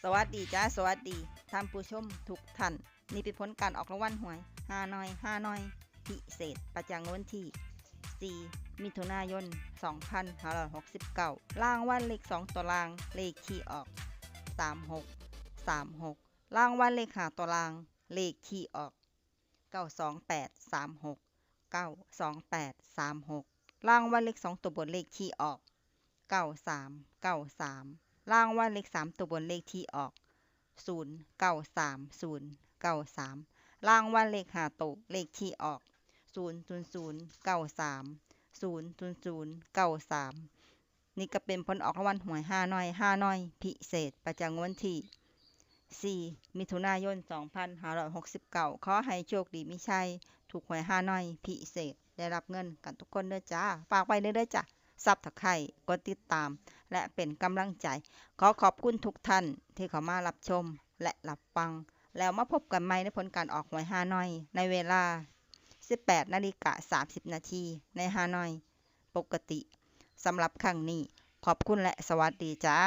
สวัสดีจ้าสวัสดีท่านผู้ชมทุกท่านนี่เป็นผลการออกรางวัลหวยฮานอยพิเศษประจำวันที่4มิถุนายน2569รางวัลเลข2ตัวรางเลขที่ออก3636รางวัลเลข5ตัวรางเลขที่ออก92836 92836รางวัลเลข2ตัวบนเลขที่ออก9393รางวัลเลข3ตัวบนเลขที่ออก093093รางวัลเลข5ตัวเลขที่ออก0093000093นี่ก็เป็นผลออกรางวัลหวยฮานอยพิเศษประจำวันที่4มิถุนายน2569ขอให้โชคดีมีชัยถูกหวยฮานอยพิเศษได้รับเงินกันทุกคนเด้อจ้าฝากไว้เด้อจ้าซับตะไคร่กดติดตามและเป็นกำลังใจขอขอบคุณทุกท่านที่เข้ามารับชมและรับฟังแล้วมาพบกันใหม่ในผลการออกหวยฮานอยในเวลา 18:30 นาทีในฮานอยปกติสำหรับครั้งนี้ขอบคุณและสวัสดีจ้า